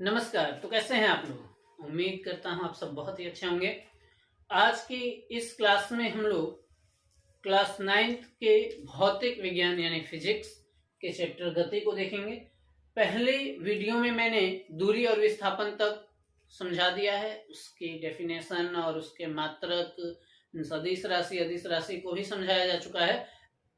नमस्कार। तो कैसे हैं आप लोग? उम्मीद करता हूं आप सब बहुत ही अच्छे होंगे। आज की इस क्लास में हम लोग क्लास 9th के भौतिक विज्ञान यानी फिजिक्स के चैप्टर गति को देखेंगे। पहले वीडियो में मैंने दूरी और विस्थापन तक समझा दिया है, उसकी डेफिनेशन और उसके मात्रक, सदिश राशि, अदिश राशि को भी समझाया जा चुका है।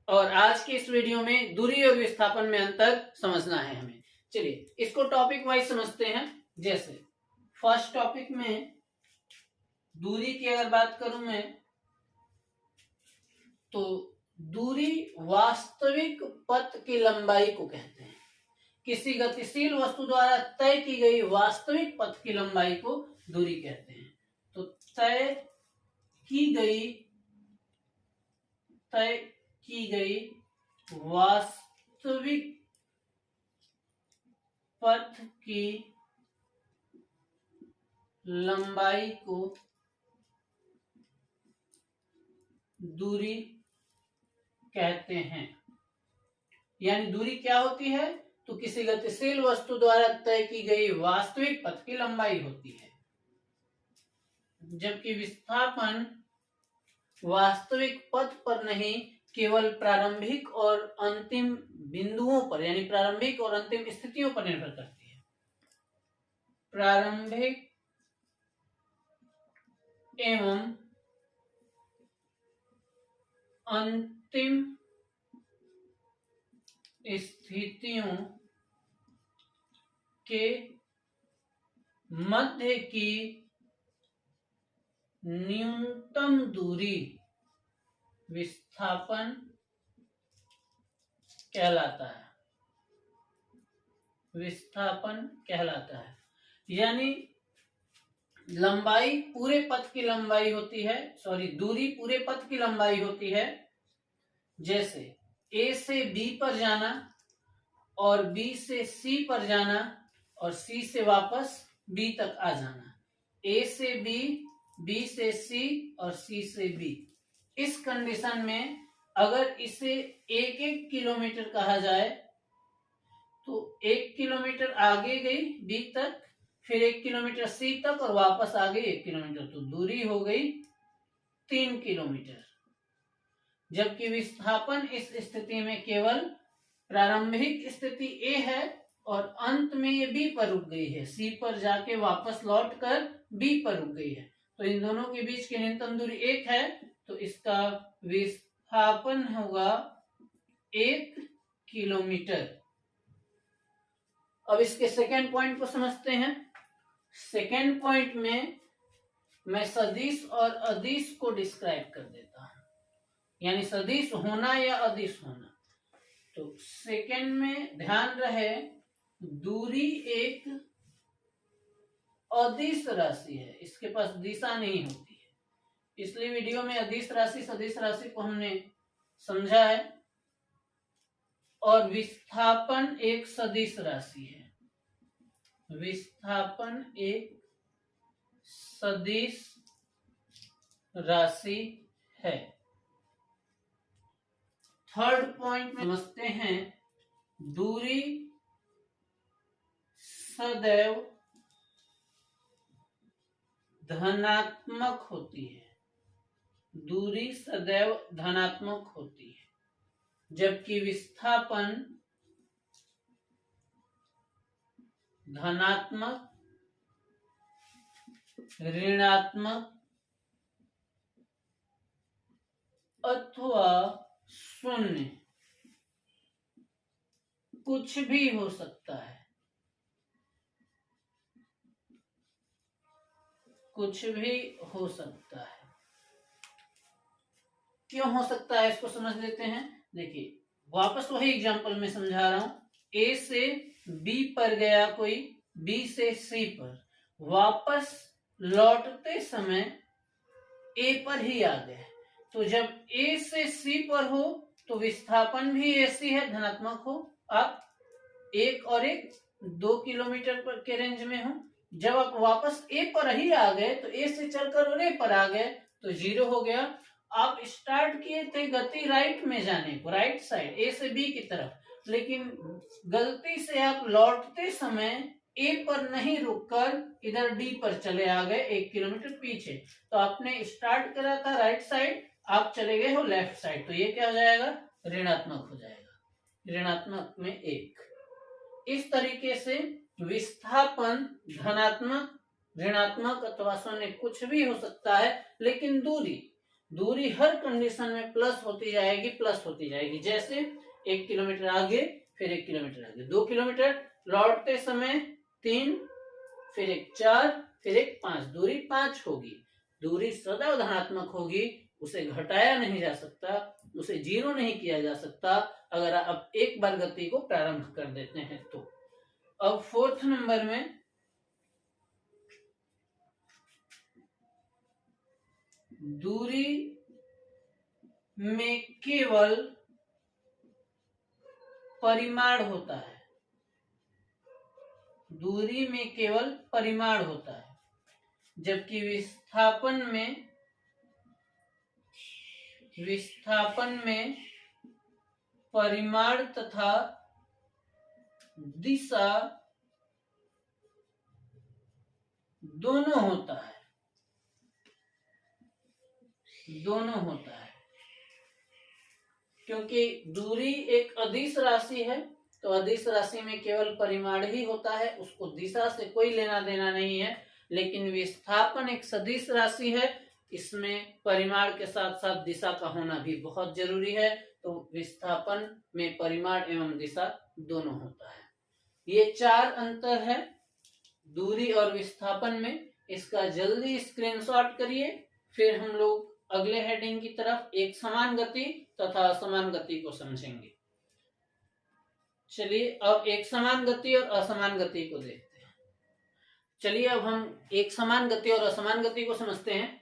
और आज के इस वीडियो में दूरी और विस्थापन में अंतर समझना है हमें। चलिए इसको टॉपिक वाइज समझते हैं। जैसे फर्स्ट टॉपिक में दूरी की अगर बात करूं मैं, तो दूरी वास्तविक पथ की लंबाई को कहते हैं। किसी गतिशील वस्तु द्वारा तय की गई वास्तविक पथ की लंबाई को दूरी कहते हैं। तो तय की गई वास्तविक पथ की लंबाई को दूरी कहते हैं। यानी दूरी क्या होती है? तो किसी गतिशील वस्तु द्वारा तय की गई वास्तविक पथ की लंबाई होती है, जबकि विस्थापन वास्तविक पथ पर नहीं, केवल प्रारंभिक और अंतिम बिंदुओं पर यानी प्रारंभिक और अंतिम स्थितियों पर निर्भर करती है। प्रारंभिक एवं अंतिम स्थितियों के मध्य की न्यूनतम दूरी विस्थापन कहलाता है। विस्थापन कहलाता है यानी लंबाई पूरे पथ की लंबाई होती है, दूरी पूरे पथ की लंबाई होती है। जैसे ए से बी पर जाना और बी से सी पर जाना और सी से वापस बी तक आ जाना, ए से बी, बी से सी और सी से बी। इस कंडीशन में अगर इसे 1-1 किलोमीटर कहा जाए तो 1 किलोमीटर आगे गई बी तक, फिर 1 किलोमीटर सी तक और वापस आ गई 1 किलोमीटर, तो दूरी हो गई 3 किलोमीटर। जबकि विस्थापन इस स्थिति में केवल प्रारंभिक स्थिति ए है और अंत में ये बी पर रुक गई है, सी पर जाके वापस लौट कर बी पर रुक गई है, तो इन दोनों के बीच की न्यूनतम दूरी 1 है, तो इसका विस्थापन होगा 1 किलोमीटर। अब इसके सेकेंड पॉइंट को समझते हैं। सेकेंड पॉइंट में मैं सदिश और अदिश को डिस्क्राइब कर देता हूं, यानी सदिश होना या अदिश होना। तो सेकेंड में ध्यान रहे, दूरी एक अदिश राशि है, इसके पास दिशा नहीं होती है, इसलिए वीडियो में अदिश राशि सदिश राशि को हमने समझा है। और विस्थापन एक सदिश राशि है, विस्थापन एक सदिश राशि है। थर्ड पॉइंट में समझते हैं, दूरी सदैव धनात्मक होती है, दूरी सदैव धनात्मक होती है, जबकि विस्थापन धनात्मक, ऋणात्मक अथवा शून्य कुछ भी हो सकता है, कुछ भी हो सकता है। क्यों हो सकता है इसको समझ लेते हैं। देखिए वापस वही एग्जांपल में समझा रहा हूं। ए से बी पर गया कोई, बी से सी पर, वापस लौटते समय ए पर ही आ गया, तो जब ए से सी पर हो तो विस्थापन भी ऐसी है, धनात्मक हो। आप 1 और 1 2 किलोमीटर पर के रेंज में हो। जब आप वापस ए पर ही आ गए तो ए से चलकर और ए पर आ गए तो 0 हो गया। आप स्टार्ट किए थे गति राइट में जाने को, राइट साइड ए से बी की तरफ, लेकिन गलती से आप लौटते समय ए पर नहीं रुककर इधर डी पर चले आ गए 1 किलोमीटर पीछे, तो आपने स्टार्ट करा था राइट साइड, आप चले गए हो लेफ्ट साइड, तो ये क्या हो जाएगा, ऋणात्मक हो जाएगा, ऋणात्मक में 1। इस तरीके से विस्थापन धनात्मक, ऋणात्मक अथवा शून्य कुछ भी हो सकता है, लेकिन दूरी हर कंडीशन में प्लस होती जाएगी। जैसे 1 किलोमीटर आगे, फिर 1 किलोमीटर आगे, 2 किलोमीटर, लौटते समय 3, फिर 1 4, फिर 1 5, दूरी 5 होगी। दूरी सदैव धनात्मक होगी, उसे घटाया नहीं जा सकता, उसे 0 नहीं किया जा सकता अगर आप एक बार गति को प्रारंभ कर देते हैं तो। अब 4th नंबर में दूरी में केवल परिमाण होता है, दूरी में केवल परिमाण होता है, जबकि विस्थापन में परिमाण तथा दिशा दोनों होता है, क्योंकि दूरी एक अदिश राशि है, तो अदिश राशि में केवल परिमाण ही होता है, उसको दिशा से कोई लेना देना नहीं है। लेकिन विस्थापन एक सदिश राशि है, इसमें परिमाण के साथ साथ दिशा का होना भी बहुत जरूरी है, तो विस्थापन में परिमाण एवं दिशा दोनों होता है। ये 4 अंतर है दूरी और विस्थापन में, इसका जल्दी स्क्रीनशॉट करिए, फिर हम लोग अगले हेडिंग की तरफ एक समान गति तथा असमान गति को समझेंगे। चलिए अब एक समान गति और असमान गति को देखते हैं। चलिए अब हम एक समान गति और असमान गति को समझते हैं।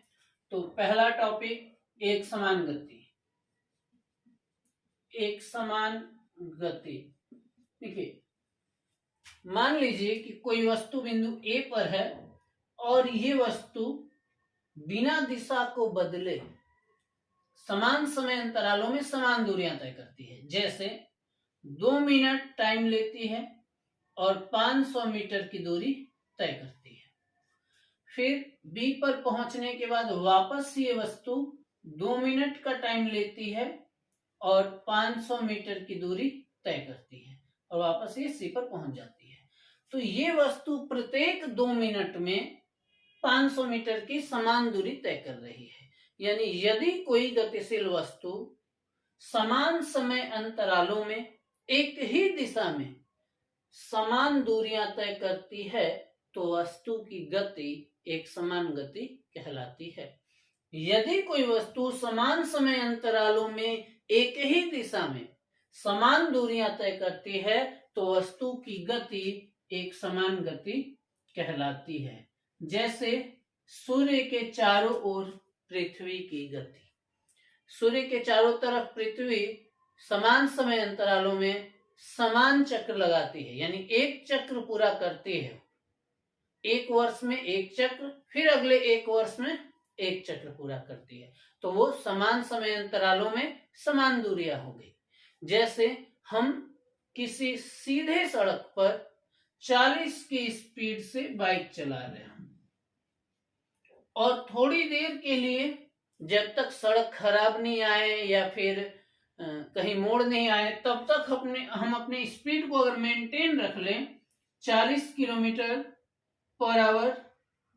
तो पहला टॉपिक एक समान गति। एक समान गति, देखिए मान लीजिए कि कोई वस्तु बिंदु ए पर है और ये वस्तु बिना दिशा को बदले समान समय अंतरालों में समान दूरियां तय करती है। जैसे 2 मिनट टाइम लेती है और 500 मीटर की दूरी तय करती है। फिर बी पर पहुंचने के बाद वापस ये वस्तु 2 मिनट का टाइम लेती है और 500 मीटर की दूरी तय करती है और वापस ये सी पर पहुंच जाती है। तो ये वस्तु प्रत्येक 2 मिनट में 500 मीटर की समान दूरी तय कर रही है। यानी यदि कोई गतिशील वस्तु समान समय अंतरालों में एक ही दिशा में समान दूरियां तय करती है तो वस्तु की गति एक समान गति कहलाती है। यदि कोई वस्तु समान समय अंतरालों में एक ही दिशा में समान दूरियां तय करती है तो वस्तु की गति एक समान गति कहलाती है। जैसे सूर्य के चारों ओर पृथ्वी की गति। सूर्य के चारों तरफ पृथ्वी समान समय अंतरालों में समान चक्र लगाती है, यानी एक चक्र पूरा करती है। एक वर्ष में एक चक्र, फिर अगले एक वर्ष में एक चक्र पूरा करती है, तो वो समान समय अंतरालों में समान दूरियां हो गई। जैसे हम किसी सीधे सड़क पर 40 की स्पीड से बाइक चला रहे हैं और थोड़ी देर के लिए जब तक सड़क खराब नहीं आए या फिर कहीं मोड़ नहीं आए तब तक हम अपने स्पीड को अगर मेंटेन रख लें 40 kilometre per hour,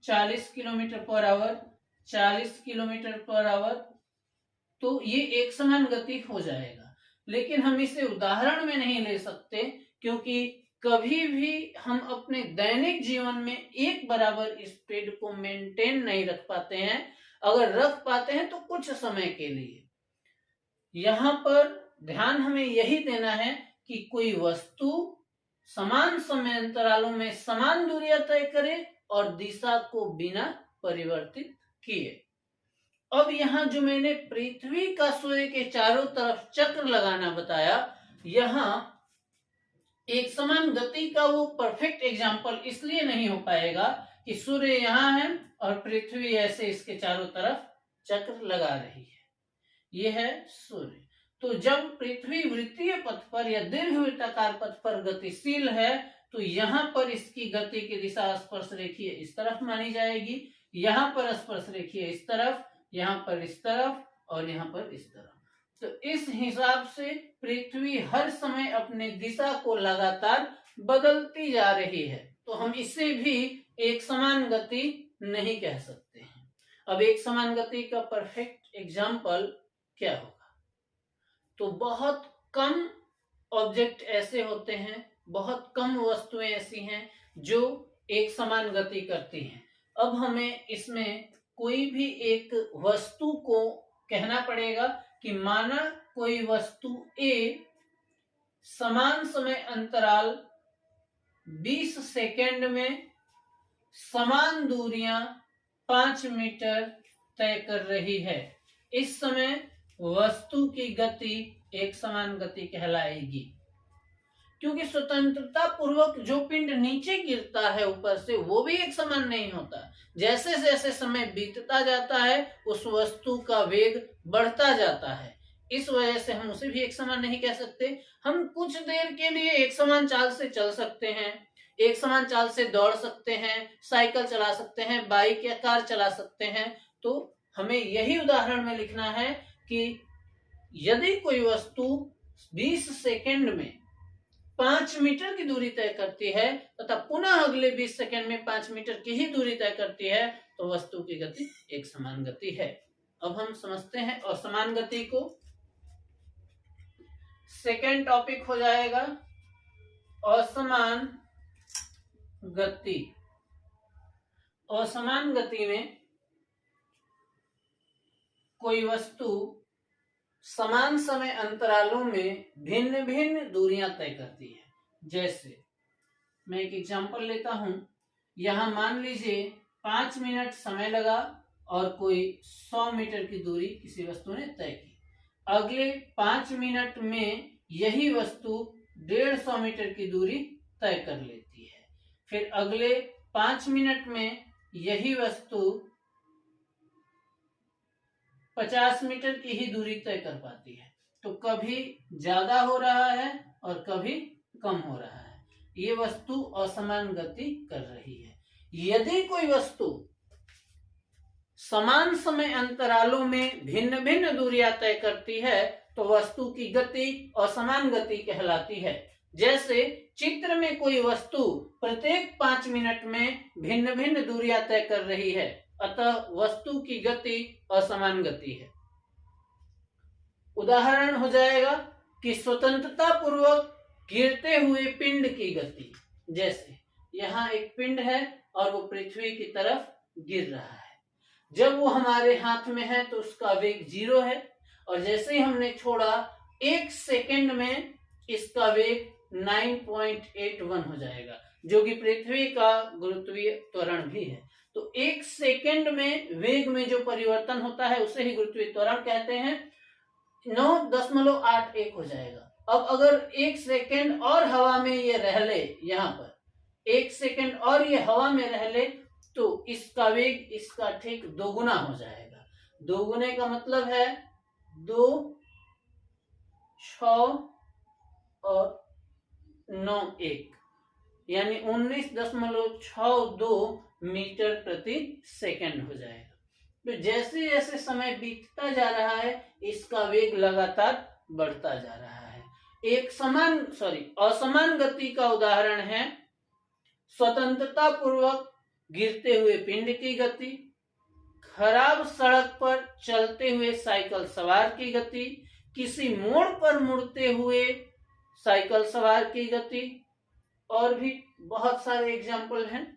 40 kilometre per hour, 40 kilometre per hour, तो ये एक समान गति हो जाएगा। लेकिन हम इसे उदाहरण में नहीं ले सकते क्योंकि कभी भी हम अपने दैनिक जीवन में एक बराबर स्पीड को मेंटेन नहीं रख पाते हैं। अगर रख पाते हैं तो कुछ समय के लिए। यहाँ पर ध्यान हमें यही देना है कि कोई वस्तु समान समय अंतरालों में समान दूरियां तय करे और दिशा को बिना परिवर्तित किए। अब यहाँ जो मैंने पृथ्वी का सूर्य के चारों तरफ चक्र लगाना बताया, यहाँ एक समान गति का वो परफेक्ट एग्जाम्पल इसलिए नहीं हो पाएगा कि सूर्य यहाँ है और पृथ्वी ऐसे इसके चारों तरफ चक्र लगा रही है। ये है सूर्य। तो जब पृथ्वी वृत्तीय पथ पर या दीर्घवृत्ताकार पथ पर गतिशील है तो यहाँ पर इसकी गति की दिशा स्पर्श रेखीय इस तरफ मानी जाएगी, यहाँ पर स्पर्श रेखीय इस तरफ, यहाँ पर इस तरफ और यहाँ पर इस तरफ। तो इस हिसाब से पृथ्वी हर समय अपने दिशा को लगातार बदलती जा रही है, तो हम इसे भी एक समान गति नहीं कह सकते हैं। अब एक समान गति का परफेक्ट एग्जाम्पल क्या होगा? तो बहुत कम ऑब्जेक्ट ऐसे होते हैं, बहुत कम वस्तुएं ऐसी हैं जो एक समान गति करती हैं। अब हमें इसमें कोई भी एक वस्तु को कहना पड़ेगा कि माना कोई वस्तु A समान समय अंतराल 20 सेकेंड में समान दूरियां 5 मीटर तय कर रही है। इस समय वस्तु की गति एक समान गति कहलाएगी, क्योंकि स्वतंत्रता पूर्वक जो पिंड नीचे गिरता है ऊपर से वो भी एक समान नहीं होता। जैसे जैसे समय बीतता जाता है उस वस्तु का वेग बढ़ता जाता है, इस वजह से हम उसे भी एक समान नहीं कह सकते। हम कुछ देर के लिए एक समान चाल से चल सकते हैं, एक समान चाल से दौड़ सकते हैं, साइकिल चला सकते हैं, बाइक या कार चला सकते हैं। तो हमें यही उदाहरण में लिखना है कि यदि कोई वस्तु 20 सेकेंड में 5 मीटर की दूरी तय करती है तथा पुनः अगले 20 सेकेंड में 5 मीटर की ही दूरी तय करती है, तो वस्तु की गति एक समान गति है। अब हम समझते हैं असमान गति को। सेकेंड टॉपिक हो जाएगा असमान गति। असमान गति में कोई वस्तु समान समय अंतरालों में भिन्न भिन्न दूरियां तय करती है। जैसे मैं एक एग्जांपल लेता हूं, यहां मान लीजिए 5 मिनट समय लगा और कोई 100 मीटर की दूरी किसी वस्तु ने तय की। अगले 5 मिनट में यही वस्तु 150 मीटर की दूरी तय कर लेती है। फिर अगले 5 मिनट में यही वस्तु 50 मीटर की ही दूरी तय कर पाती है। तो कभी ज्यादा हो रहा है और कभी कम हो रहा है, ये वस्तु असमान गति कर रही है। यदि कोई वस्तु समान समय अंतरालों में भिन्न भिन्न दूरियां तय करती है तो वस्तु की गति असमान गति कहलाती है। जैसे चित्र में कोई वस्तु प्रत्येक 5 मिनट में भिन्न भिन्न दूरियां तय कर रही है, अतः वस्तु की गति असमान गति है। उदाहरण हो जाएगा कि स्वतंत्रता पूर्वक गिरते हुए पिंड की गति। जैसे यहाँ एक पिंड है और वो पृथ्वी की तरफ गिर रहा है। जब वो हमारे हाथ में है तो उसका वेग 0 है, और जैसे ही हमने छोड़ा 1 सेकेंड में इसका वेग 9.81 हो जाएगा, जो कि पृथ्वी का गुरुत्वीय त्वरण भी है। तो 1 सेकेंड में वेग में जो परिवर्तन होता है उसे ही गुरुत्वीय त्वरण कहते हैं। 9.81 हो जाएगा। अब अगर 1 सेकेंड और हवा में ये रह ले, यहाँ पर 1 सेकेंड और ये हवा में रह ले तो इसका वेग इसका ठीक 2 गुना हो जाएगा। 2 गुने का मतलब है 2, 6 और 9, 1, यानी 19.62 मीटर प्रति सेकंड हो जाएगा। तो जैसे जैसे समय बीतता जा रहा है इसका वेग लगातार बढ़ता जा रहा है। असमान गति का उदाहरण है स्वतंत्रता पूर्वक गिरते हुए पिंड की गति, खराब सड़क पर चलते हुए साइकिल सवार की गति, किसी मोड़ पर मुड़ते हुए साइकिल सवार की गति, और भी बहुत सारे एग्जाम्पल हैं।